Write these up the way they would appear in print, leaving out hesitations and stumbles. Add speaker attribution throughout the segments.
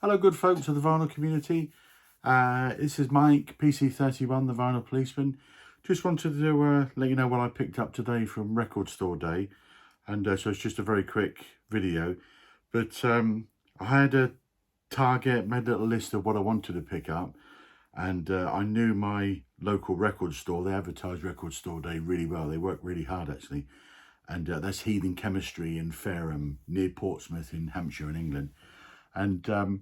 Speaker 1: Hello good folks of the vinyl community. This is Mike, PC31, the vinyl policeman. Just wanted to let you know what I picked up today from Record Store Day. And so it's just a very quick video. But I had a target, made a little list of what I wanted to pick up. And I knew my local record store, they advertise Record Store Day really well. They work really hard actually. And that's Heathen Chemistry in Fareham, near Portsmouth in Hampshire in England. And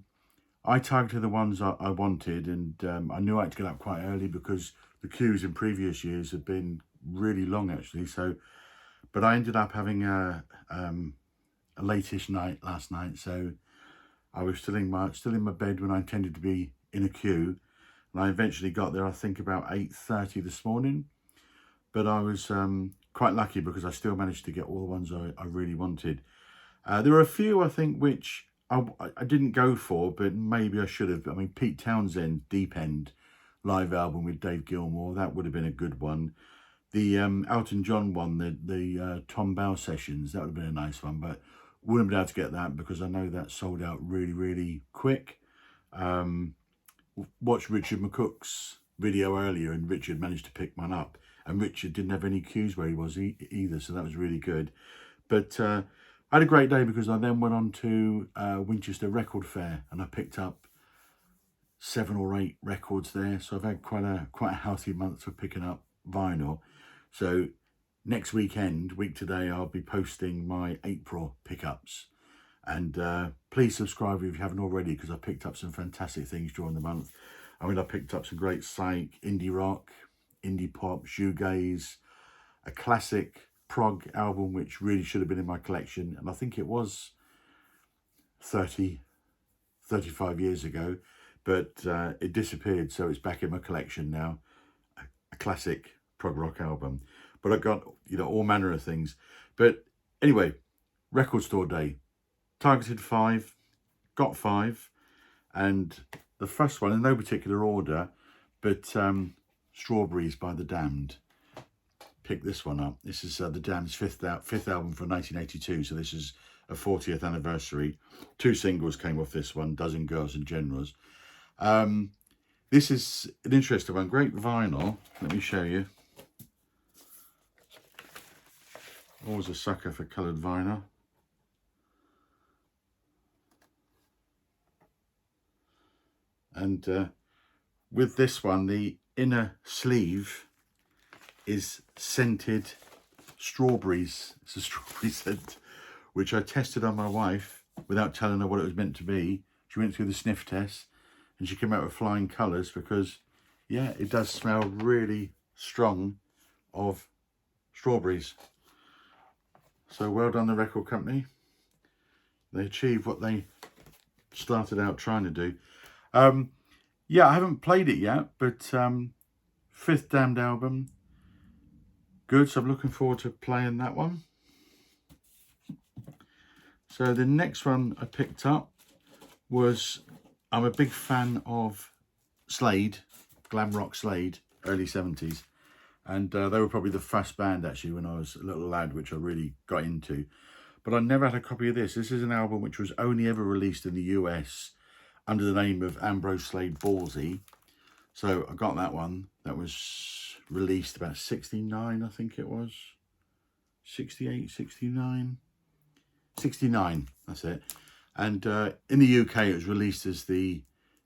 Speaker 1: I targeted the ones I wanted, and I knew I had to get up quite early because the queues in previous years had been really long actually. So, but I ended up having a late-ish night last night, so I was still in my bed when I intended to be in a queue, and I eventually got there. I think about 8:30 this morning, but I was quite lucky because I still managed to get all the ones I really wanted. There were a few I think which I didn't go for, but maybe I should have. I mean, Pete Townsend Deep End live album with Dave Gilmour, that would have been a good one. The Elton John one, the Tom Bowell sessions, that would have been a nice one, but wouldn't be able to get that because I know that sold out really quick. Watched Richard McCook's video earlier, and Richard managed to pick one up, and Richard didn't have any queues where he was either, so that was really good. But I had a great day because I then went on to Winchester Record Fair, and I picked up 7 or 8 records there. So I've had quite a healthy month for picking up vinyl. So next week today, I'll be posting my April pickups. And please subscribe if you haven't already, because I picked up some fantastic things during the month. I mean, I picked up some great psych, indie rock, indie pop, shoegaze, a classic prog album which really should have been in my collection, and I think it was 35 years ago, but it disappeared, so it's back in my collection now. A classic prog rock album. But I got, all manner of things. But anyway, Record Store Day, targeted 5, got 5, and the first one in no particular order, but Strawberries by The Damned. Pick this one up. This is The Damned's fifth album from 1982, so this is a 40th anniversary. 2 singles came off this one, Dozen Girls and Generals. This is an interesting one, great vinyl. Let me show you. Always a sucker for coloured vinyl. And with this one, the inner sleeve is scented strawberries. It's a strawberry scent, which I tested on my wife without telling her what it was meant to be. She went through the sniff test and she came out with flying colours because, yeah, it does smell really strong of strawberries. So well done, the record company. They achieved what they started out trying to do. Yeah, I haven't played it yet, but 5th Damned album. Good, so I'm looking forward to playing that one. So the next one I picked up was, I'm a big fan of Slade, glam rock Slade, early 70s. And they were probably the first band actually when I was a little lad, which I really got into. But I never had a copy of this. This is an album which was only ever released in the US under the name of Ambrose Slade Ballsy. So I got that one. That was released about 69, I think it was. 68, 69. 69, that's it. And in the UK, it was released as the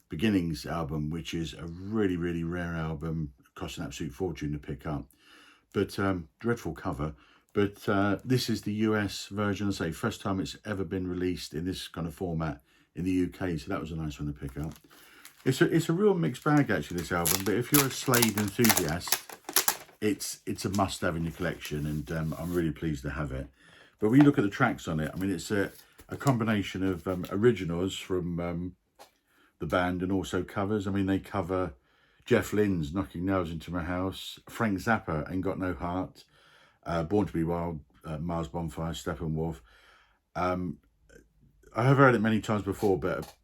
Speaker 1: Beginnings album, which is a really rare album. It cost an absolute fortune to pick up. But dreadful cover. But this is the US version. I say, first time it's ever been released in this kind of format in the UK. So that was a nice one to pick up. It's a real mixed bag actually, this album, but if you're a Slade enthusiast, it's a must-have in your collection, and I'm really pleased to have it. But when you look at the tracks on it, I mean, it's a combination of originals from the band and also covers. I mean, they cover Jeff Lynne's Knocking Nails Into My House, Frank Zappa, Ain't Got No Heart, Born to Be Wild, Mars Bonfire, Steppenwolf. I have heard it many times before, but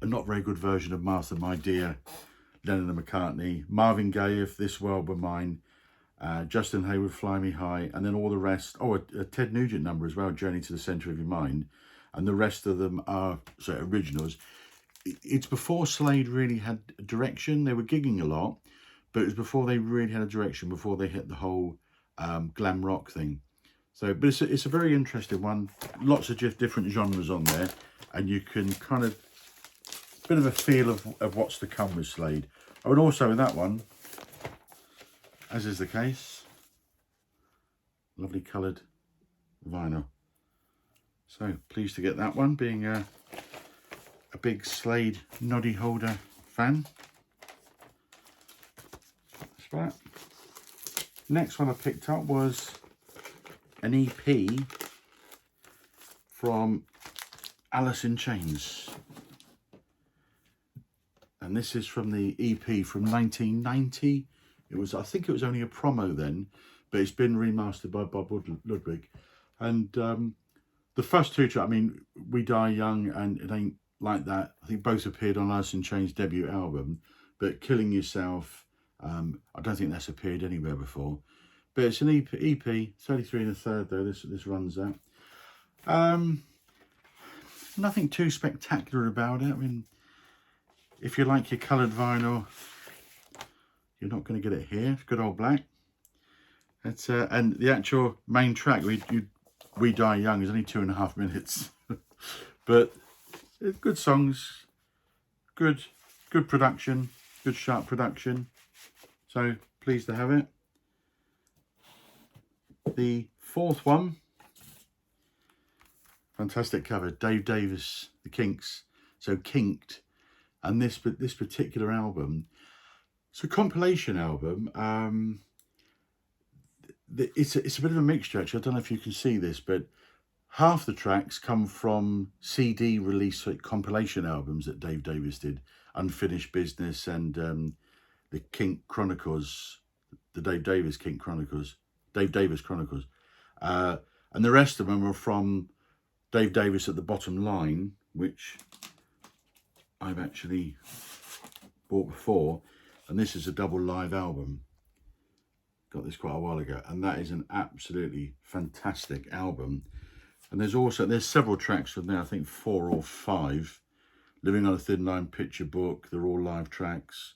Speaker 1: a not very good version of Martha My Dear, Lennon and McCartney, Marvin Gaye, If This World Were Mine, Justin Hayward, Fly Me High, and then all the rest. Oh, a Ted Nugent number as well, Journey to the Centre of Your Mind. And the rest of them are originals. it's before Slade really had a direction. They were gigging a lot, but it was before they really had a direction, before they hit the whole glam rock thing. So, but it's a very interesting one. Lots of just different genres on there, and you can kind of, bit of a feel of what's to come with Slade. Oh, and also in that one, as is the case, lovely coloured vinyl. So pleased to get that one, being a big Slade noddy holder fan. That's that. Next one I picked up was an EP from Alice in Chains. And this is from the EP from 1990. It was, I think it was only a promo then, but it's been remastered by Bob Ludwig. And the first two tracks, I mean, We Die Young and It Ain't Like That, I think both appeared on Alice in Chains' debut album. But Killing Yourself, I don't think that's appeared anywhere before. But it's an EP 33 1/3 though, this runs out. Nothing too spectacular about it. I mean, if you like your coloured vinyl, you're not going to get it here. It's good old black. It's, and the actual main track, We Die Young, is only 2.5 minutes. But good songs, good production, good sharp production. So pleased to have it. The fourth one, fantastic cover, Dave Davis, the Kinks. So Kinked, and this particular album, it's a compilation album. It's a bit of a mixture actually. I don't know if you can see this, but half the tracks come from CD release compilation albums that Dave Davis did, Unfinished Business and the Kink Chronicles, the Dave Davis Kink Chronicles, Dave Davis Chronicles, and the rest of them are from Dave Davis at the Bottom Line, which I've actually bought before, and this is a double live album. Got this quite a while ago, and that is an absolutely fantastic album. And there's several tracks from there, I think 4 or 5. Living on a Thin Line, Picture Book, they're all live tracks.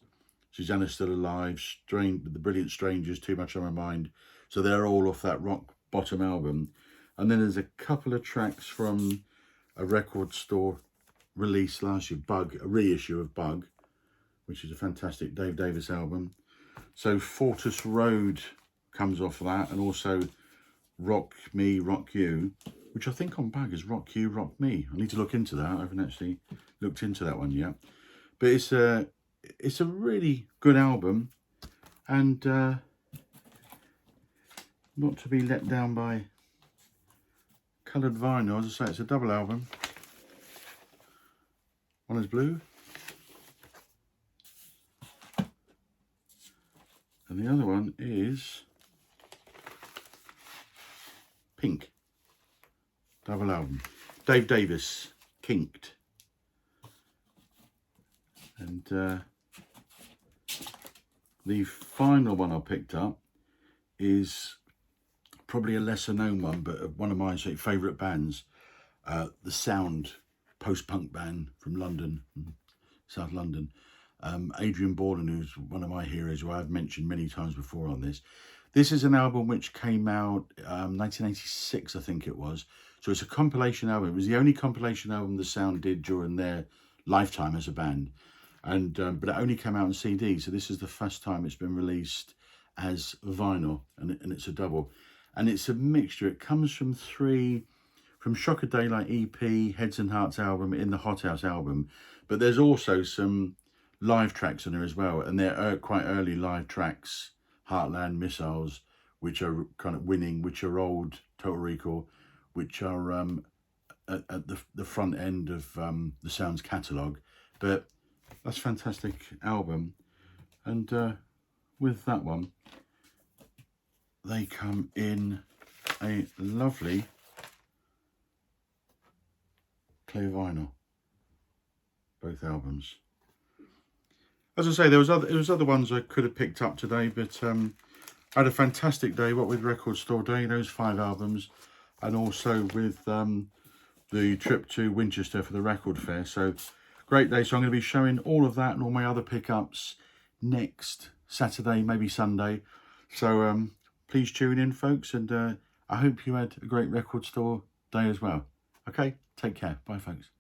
Speaker 1: Susanna's Still Alive, The Brilliant Strangers, Too Much on My Mind. So they're all off that Rock Bottom album. And then there's a couple of tracks from a record store release last year, Bug, a reissue of Bug, which is a fantastic Dave Davis album. So Fortress Road comes off that, and also Rock Me, Rock You, which I think on Bug is Rock You, Rock Me. I need to look into that. I haven't actually looked into that one yet. But it's a really good album, and not to be let down by coloured vinyl. As I say, it's a double album. One is blue, and the other one is pink. Double album. Dave Davis, Kinked. And the final one I picked up is probably a lesser known one, but one of my favourite bands, The Sound, post-punk band from London, South London. Adrian Baldwin, who's one of my heroes, who I've mentioned many times before on this. This is an album which came out 1986, I think it was. So it's a compilation album. It was the only compilation album The Sound did during their lifetime as a band. And but it only came out on CD. So this is the first time it's been released as vinyl, and it's a double. And it's a mixture. It comes from from Shock of Daylight EP, Heads and Hearts album, In the Hothouse album. But there's also some live tracks on there as well. And they're quite early live tracks. Heartland, Missiles, which are kind of winning, which are old, Total Recall, which are at the front end of the Sound's catalogue. But that's a fantastic album. And with that one, they come in a lovely clear vinyl, both albums. As I say, there was other ones I could have picked up today, but I had a fantastic day, what with Record Store Day, those 5 albums, and also with the trip to Winchester for the record fair. So great day. So I'm going to be showing all of that and all my other pickups next Saturday, maybe Sunday. So please tune in, folks, and I hope you had a great record store day as well. Okay, take care. Bye, folks.